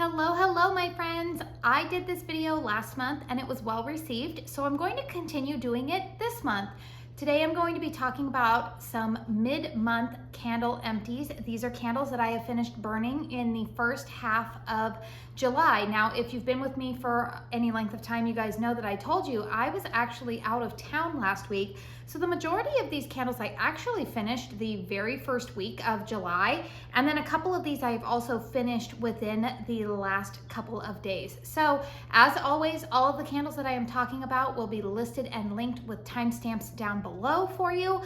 Hello, my friends. I did this video last month and it was well received, so I'm going to continue doing it this month. Today I'm going to be talking about some mid-month candle empties. These are candles that I have finished burning in the first half of July. Now, if you've been with me for any length of time, you guys know that I told you I was actually out of town last week. So the majority of these candles I actually finished the very first week of July. And then a couple of these I've also finished within the last couple of days. So as always, all of the candles that I am talking about will be listed and linked with timestamps down below for you.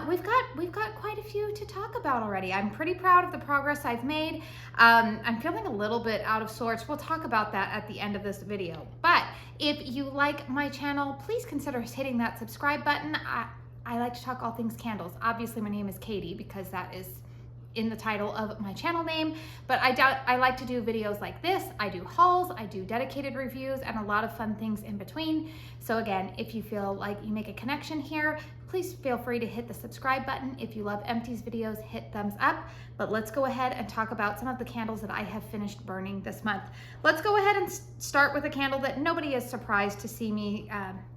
We've got quite a few to talk about already. I'm pretty proud of the progress I've made. I'm feeling a little bit out of sorts. We'll talk about that at the end of this video. But if you like my channel, please consider hitting that subscribe button. I like to talk all things candles. Obviously, my name is Katie because that is in the title of my channel name, but I like to do videos like this. I do hauls, I do dedicated reviews, and a lot of fun things in between. So again, if you feel like you make a connection here, please feel free to hit the subscribe button. If you love empties videos, hit thumbs up. But let's go ahead and talk about some of the candles that I have finished burning this month. Let's go ahead and start with a candle that nobody is surprised to see me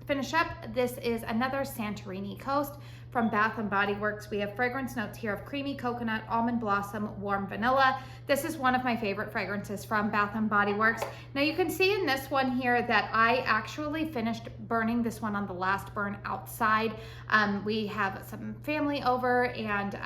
finish up. This is another Santorini Coast from Bath & Body Works. We have fragrance notes here of creamy coconut, almond blossom, warm vanilla. This is one of my favorite fragrances from Bath & Body Works. Now you can see in this one here that I actually finished burning this one on the last burn outside. We have some family over and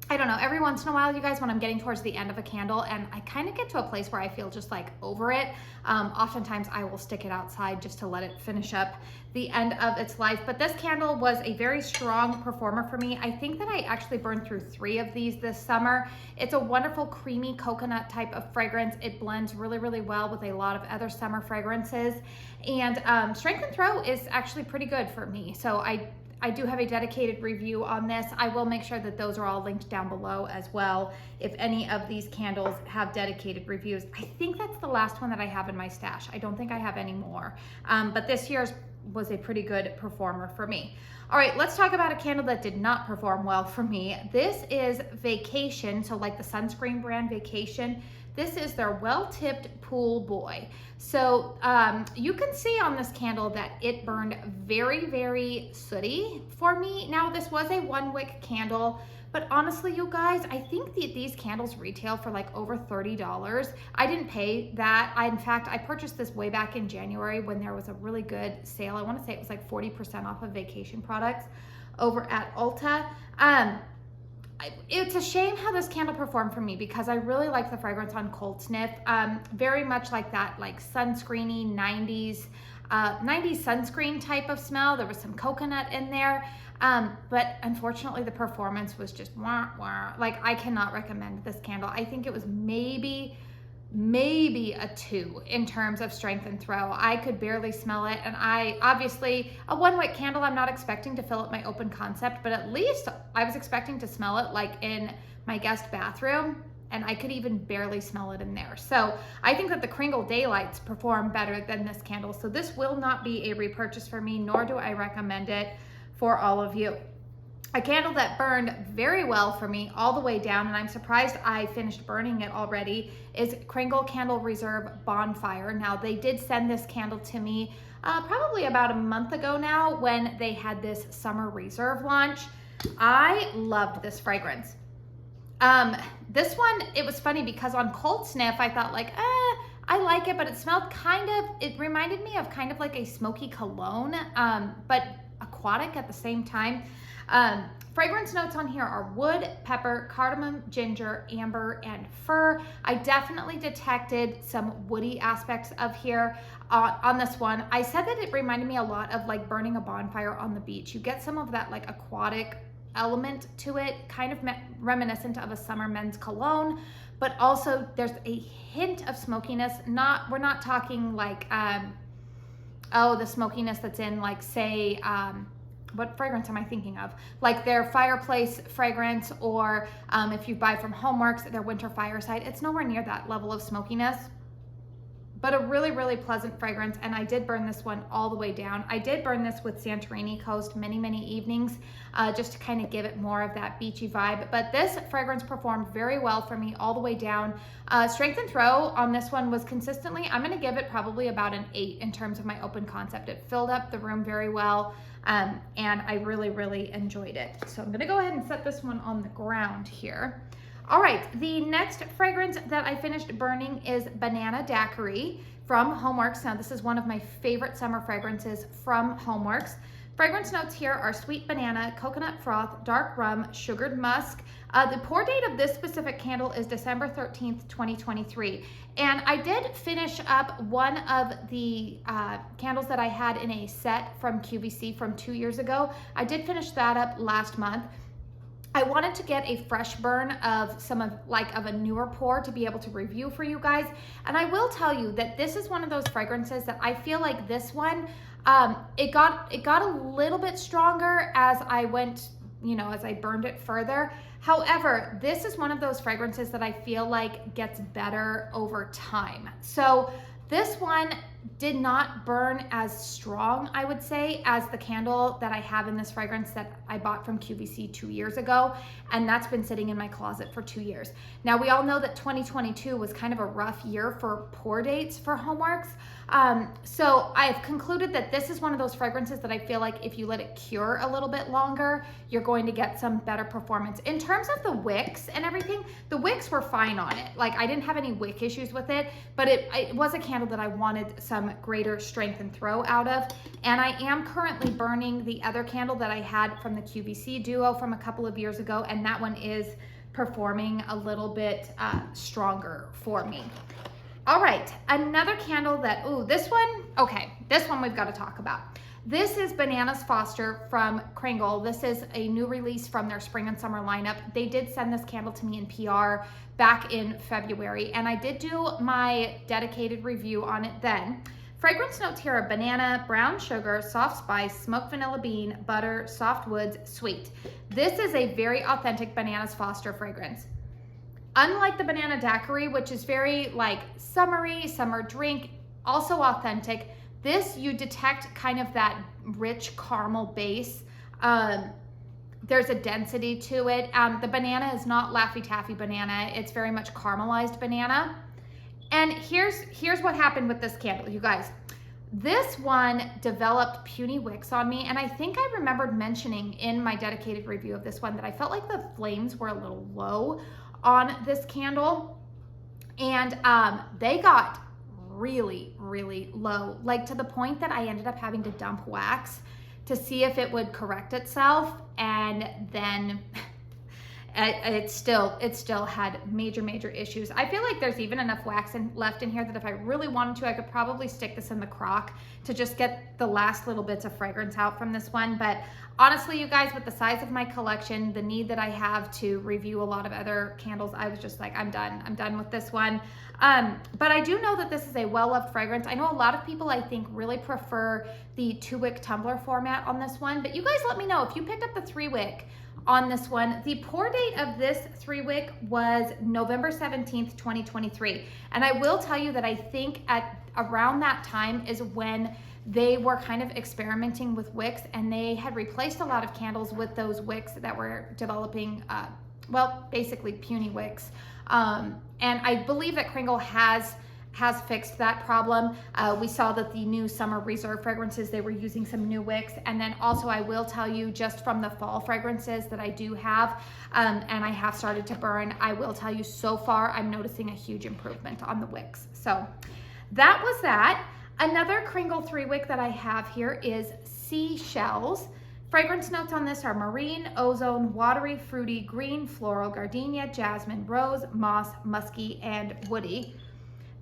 I don't know, every once in a while, you guys, when I'm getting towards the end of a candle and I kind of get to a place where I feel just like over it, oftentimes I will stick it outside just to let it finish up the end of its life. But this candle was a very strong performer for me. I think that I actually burned through 3 of these this summer. It's a wonderful creamy coconut type of fragrance. It blends really, really well with a lot of other summer fragrances. And strength and throw is actually pretty good for me. So I do have a dedicated review on this. I will make sure that those are all linked down below as well if any of these candles have dedicated reviews. I think that's the last one that I have in my stash. I don't think I have any more, but this year's was a pretty good performer for me. All right, let's talk about a candle that did not perform well for me. This is Vacation, so like the sunscreen brand Vacation. This is their Well-Tipped Pool Boy. So you can see on this candle that it burned very, very sooty for me. Now this was a 1-wick candle, but honestly, you guys, I think these candles retail for like over $30. I didn't pay that. In fact, I purchased this way back in January when there was a really good sale. I want to say it was like 40% off of Vacation products over at Ulta. It's a shame how this candle performed for me because I really like the fragrance on Cold Sniff. Very much like that, like sunscreeny 90s sunscreen type of smell. There was some coconut in there. But unfortunately the performance was just wah, wah. Like I cannot recommend this candle. I think it was maybe a 2 in terms of strength and throw. I could barely smell it, and obviously a 1-wick candle, I'm not expecting to fill up my open concept, but at least I was expecting to smell it like in my guest bathroom, and I could even barely smell it in there. So I think that the Kringle Daylights perform better than this candle, so this will not be a repurchase for me, nor do I recommend it for all of you. A candle that burned very well for me all the way down, and I'm surprised I finished burning it already, is Kringle Candle Reserve Bonfire. Now, they did send this candle to me probably about a month ago now when they had this summer reserve launch. I loved this fragrance. This one, it was funny because on Cold Sniff, I thought like, I like it, but it smelled it reminded me of kind of like a smoky cologne, but aquatic at the same time. Fragrance notes on here are wood, pepper, cardamom, ginger, amber, and fir. I definitely detected some woody aspects of here on this one. I said that it reminded me a lot of like burning a bonfire on the beach. You get some of that like aquatic element to it, kind of reminiscent of a summer men's cologne, but also there's a hint of smokiness. We're not talking like, the smokiness that's in like, say, what fragrance am I thinking of? Like their fireplace fragrance, or if you buy from HOMEWORX, their winter fireside. It's nowhere near that level of smokiness, but a really, really pleasant fragrance. And I did burn this one all the way down. I did burn this with Santorini Coast many, many evenings, just to kind of give it more of that beachy vibe. But this fragrance performed very well for me all the way down. Strength and throw on this one was consistently, I'm gonna give it probably about an 8 in terms of my open concept. It filled up the room very well, and I really, really enjoyed it. So I'm gonna go ahead and set this one on the ground here. All right, the next fragrance that I finished burning is Banana Daquiri from HOMEWORX. Now, this is one of my favorite summer fragrances from HOMEWORX. Fragrance notes here are sweet banana, coconut froth, dark rum, sugared musk. The pour date of this specific candle is December 13th, 2023. And I did finish up one of the candles that I had in a set from QVC from 2 years ago. I did finish that up last month. I wanted to get a fresh burn of some of a newer pour to be able to review for you guys. And I will tell you that this is one of those fragrances that I feel like this one, it got a little bit stronger as I went, as I burned it further. However, this is one of those fragrances that I feel like gets better over time. So this one did not burn as strong, I would say, as the candle that I have in this fragrance that I bought from QVC 2 years ago, and that's been sitting in my closet for 2 years. Now, we all know that 2022 was kind of a rough year for pour dates for HOMEWORX, so I've concluded that this is one of those fragrances that I feel like if you let it cure a little bit longer, you're going to get some better performance. In terms of the wicks and everything, the wicks were fine on it. Like, I didn't have any wick issues with it, but it was a candle that I wanted some greater strength and throw out of. And I am currently burning the other candle that I had from the QVC duo from a couple of years ago, and that one is performing a little bit stronger for me. All right, another candle that, this one we've got to talk about. This is Bananas Foster from KRINGLE. This is a new release from their spring and summer lineup. They did send this candle to me in PR back in February, and I did do my dedicated review on it then. Fragrance notes here are banana, brown sugar, soft spice, smoked vanilla bean, butter, soft woods, sweet. This is a very authentic Bananas Foster fragrance. Unlike the Banana Daquiri, which is very summery, summer drink, also authentic, this you detect kind of that rich caramel base. There's a density to it. The banana is not Laffy Taffy banana. It's very much caramelized banana. And here's what happened with this candle, you guys. This one developed puny wicks on me, and I think I remembered mentioning in my dedicated review of this one that I felt like the flames were a little low on this candle, and they got really, really low, to the point that I ended up having to dump wax to see if it would correct itself, and then it still had major issues. I feel like there's even enough wax left in here that if I really wanted to, I could probably stick this in the crock to just get the last little bits of fragrance out from this one. But honestly, you guys, with the size of my collection, the need that I have to review a lot of other candles, I was just like, I'm done with this one. But I do know that this is a well-loved fragrance. I know a lot of people, I think, really prefer the 2-wick tumbler format on this one, but you guys let me know if you picked up the 3-wick on this one. The pour date of this 3-wick was November 17th, 2023. And I will tell you that I think at around that time is when they were kind of experimenting with wicks, and they had replaced a lot of candles with those wicks that were developing, basically puny wicks. And I believe that KRINGLE has fixed that problem. We saw that the new summer reserve fragrances, they were using some new wicks. And then also I will tell you, just from the fall fragrances that I do have, and I have started to burn, I will tell you so far, I'm noticing a huge improvement on the wicks. So that was that. Another KRINGLE 3-wick that I have here is Seashells. Fragrance notes on this are marine, ozone, watery, fruity, green, floral, gardenia, jasmine, rose, moss, musky, and woody.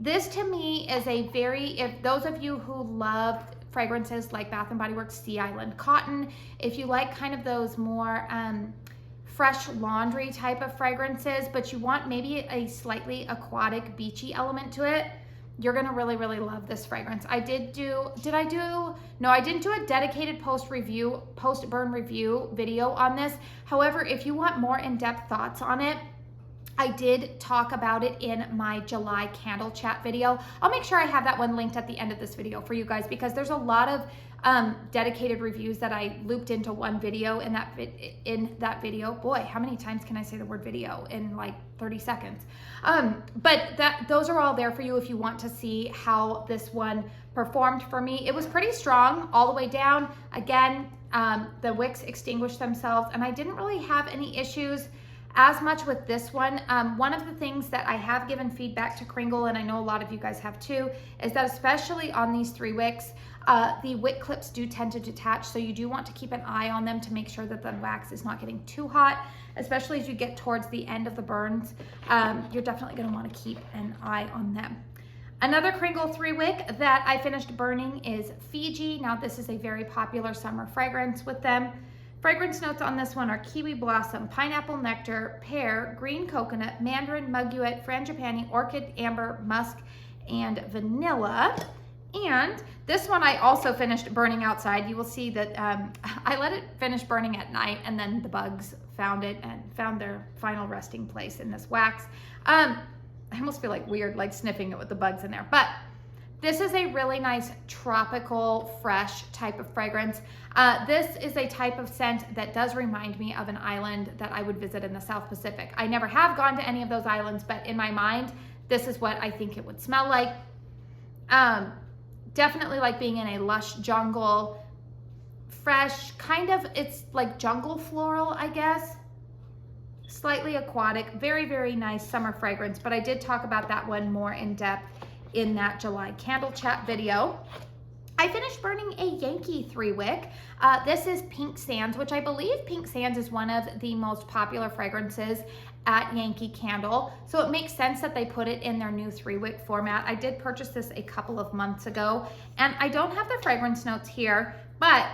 This to me is a if those of you who love fragrances like Bath & Body Works Sea Island Cotton, if you like kind of those more fresh laundry type of fragrances, but you want maybe a slightly aquatic, beachy element to it, you're gonna really, really love this fragrance. I didn't do a dedicated post-burn review video on this. However, if you want more in-depth thoughts on it, I did talk about it in my July candle chat video. I'll make sure I have that one linked at the end of this video for you guys, because there's a lot of dedicated reviews that I looped into one video in that video. Boy, how many times can I say the word video in like 30 seconds? But those are all there for you if you want to see how this one performed for me. It was pretty strong all the way down. Again, the wicks extinguished themselves, and I didn't really have any issues as much with this one. One of the things that I have given feedback to Kringle, and I know a lot of you guys have too, is that especially on these 3 wicks, the wick clips do tend to detach, so you do want to keep an eye on them to make sure that the wax is not getting too hot, especially as you get towards the end of the burns. You're definitely going to want to keep an eye on them. Another Kringle 3 wick that I finished burning is Fiji. Now this is a very popular summer fragrance with them. Fragrance notes on this one are kiwi blossom, pineapple nectar, pear, green coconut, mandarin, mugwort, frangipani, orchid, amber, musk, and vanilla. And this one I also finished burning outside. You will see that I let it finish burning at night, and then the bugs found it and found their final resting place in this wax. I almost feel like weird, like sniffing it with the bugs in there, but this is a really nice tropical, fresh type of fragrance. This is a type of scent that does remind me of an island that I would visit in the South Pacific. I never have gone to any of those islands, but in my mind, this is what I think it would smell like. Definitely like being in a lush jungle, fresh, kind of, it's like jungle floral, I guess. Slightly aquatic, very, very nice summer fragrance, but I did talk about that one more in depth in that July candle chat video. I finished burning a Yankee 3 wick. This is Pink Sands, which I believe Pink Sands is one of the most popular fragrances at Yankee Candle. So it makes sense that they put it in their new 3 wick format. I did purchase this a couple of months ago, and I don't have the fragrance notes here, but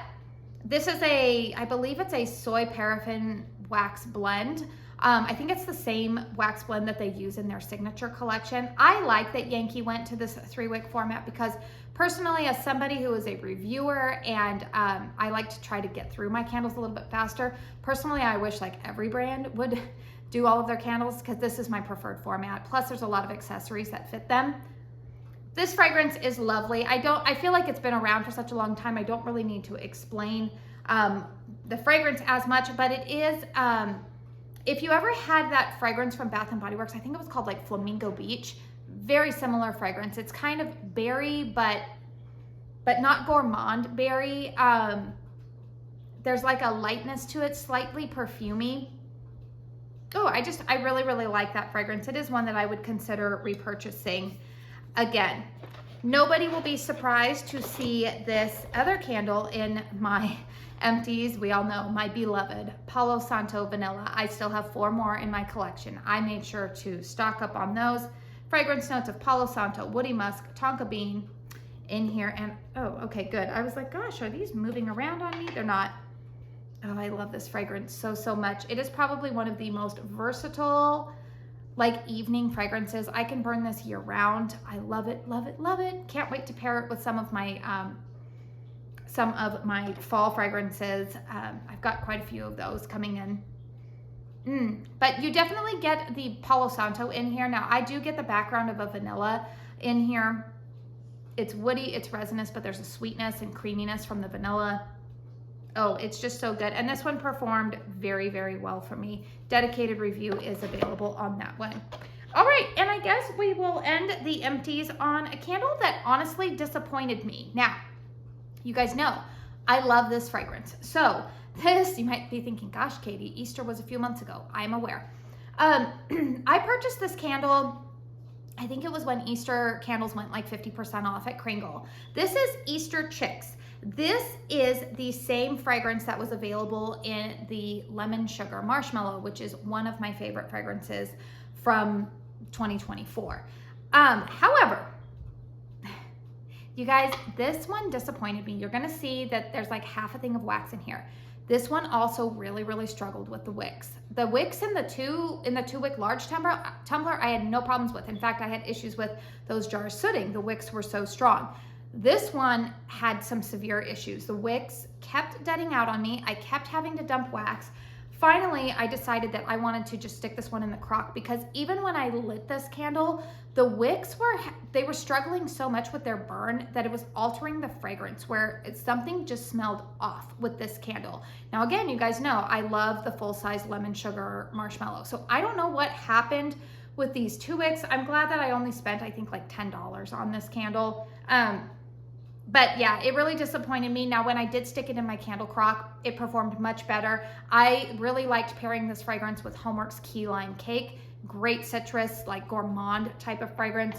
this is I believe it's a soy paraffin wax blend. I think it's the same wax blend that they use in their signature collection. I like that Yankee went to this 3 wick format because personally, as somebody who is a reviewer and I like to try to get through my candles a little bit faster, personally, I wish like every brand would do all of their candles because this is my preferred format. Plus, there's a lot of accessories that fit them. This fragrance is lovely. I feel like it's been around for such a long time. I don't really need to explain the fragrance as much, but it is, if you ever had that fragrance from Bath & Body Works, I think it was called like Flamingo Beach, very similar fragrance. It's kind of berry, but not gourmand berry. There's like a lightness to it, slightly perfumey. Oh, I really, really like that fragrance. It is one that I would consider repurchasing again. Nobody will be surprised to see this other candle in my empties. We all know my beloved Palo Santo Vanilla. I still have 4 more in my collection. I made sure to stock up on those. Fragrance notes of Palo Santo, woody musk, tonka bean in here. And oh, okay, good. I was like, gosh, are these moving around on me? They're not. Oh, I love this fragrance so, so much. It is probably one of the most versatile, like evening fragrances. I can burn this year round. I love it, love it, love it. Can't wait to pair it with some of my fall fragrances. I've got quite a few of those coming in. But you definitely get the Palo Santo in here. Now, I do get the background of a vanilla in here. It's woody, it's resinous, but there's a sweetness and creaminess from the vanilla. Oh, it's just so good. And this one performed very, very well for me. Dedicated review is available on that one. All right, and I guess we will end the empties on a candle that honestly disappointed me. Now, you guys know, I love this fragrance. So this, you might be thinking, gosh, Katie, Easter was a few months ago. I'm aware. I purchased this candle, I think it was when Easter candles went like 50% off at Kringle. This is Easter Chicks. This is the same fragrance that was available in the Lemon Sugar Marshmallow, which is one of my favorite fragrances from 2024. However, you guys, this one disappointed me. You're gonna see that there's like half a thing of wax in here. This one also really, really struggled with the wicks. The wicks in the two wick large tumbler, I had no problems with. In fact, I had issues with those jars sooting. The wicks were so strong. This one had some severe issues. The wicks kept deading out on me. I kept having to dump wax. finally, I decided that I wanted to just stick this one in the crock, because even when I lit this candle, the wicks they were struggling so much with their burn that it was altering the fragrance, where something just smelled off with this candle. Now, again, you guys know I love the full-size lemon sugar marshmallow. So I don't know what happened with these 2 wicks. I'm glad that I only spent, I think, like $10 on this candle. But yeah, it really disappointed me. Now, when I did stick it in my candle crock, it performed much better. I really liked pairing this fragrance with HOMEWORX Key Lime Cake. Great citrus, like gourmand type of fragrance.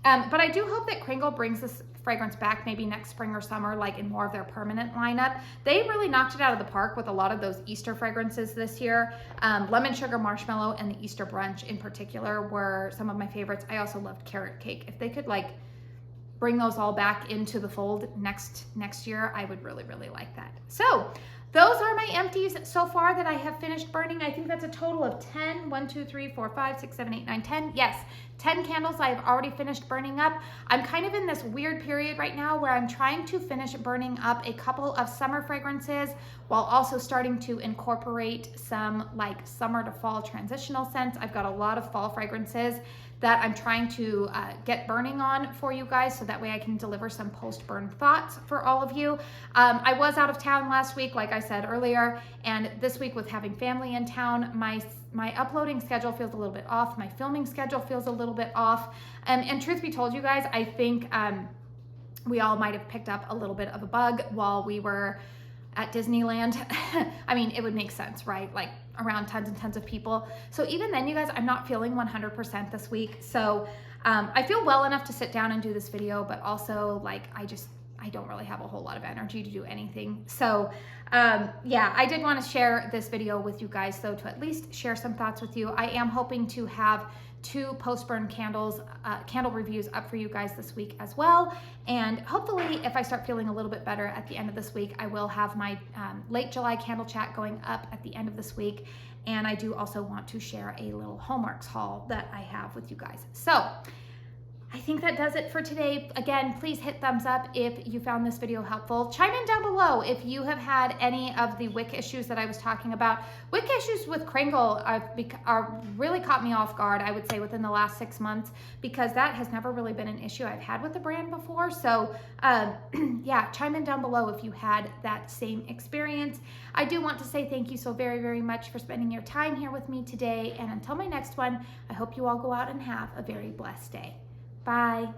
But I do hope that Kringle brings this fragrance back maybe next spring or summer, like in more of their permanent lineup. They really knocked it out of the park with a lot of those Easter fragrances this year. Lemon Sugar Marshmallow and the Easter Brunch in particular were some of my favorites. I also loved Carrot Cake. If they could like bring those all back into the fold next year, I would really, really like that. So those are my empties so far that I have finished burning. I think that's a total of 10. 1, 2, 3, 4, 5, 6, 7, 8, 9, 10. Yes, 10 candles I have already finished burning up. I'm kind of in this weird period right now where I'm trying to finish burning up a couple of summer fragrances while also starting to incorporate some like summer to fall transitional scents. I've got a lot of fall fragrances that I'm trying to get burning on for you guys, so that way I can deliver some post-burn thoughts for all of you. I was out of town last week, like I said earlier, and this week with having family in town, my uploading schedule feels a little bit off, my filming schedule feels a little bit off, and truth be told, you guys, I think we all might have picked up a little bit of a bug while we were at Disneyland. I mean, it would make sense, right? Like around tons and tons of people. So even then, you guys, I'm not feeling 100% this week. So I feel well enough to sit down and do this video, but also like, I don't really have a whole lot of energy to do anything. So yeah, I did want to share this video with you guys though, to at least share some thoughts with you. I am hoping to have 2 post-burn candle reviews up for you guys this week as well. And hopefully if I start feeling a little bit better at the end of this week, I will have my late July candle chat going up at the end of this week. And I do also want to share a little HOMEWORX haul that I have with you guys. So I think that does it for today. Again, please hit thumbs up if you found this video helpful. Chime in down below if you have had any of the wick issues that I was talking about. Wick issues with Kringle are really caught me off guard, I would say, within the last 6 months, because that has never really been an issue I've had with the brand before. So yeah, chime in down below if you had that same experience. I do want to say thank you so very, very much for spending your time here with me today. And until my next one, I hope you all go out and have a very blessed day. Bye.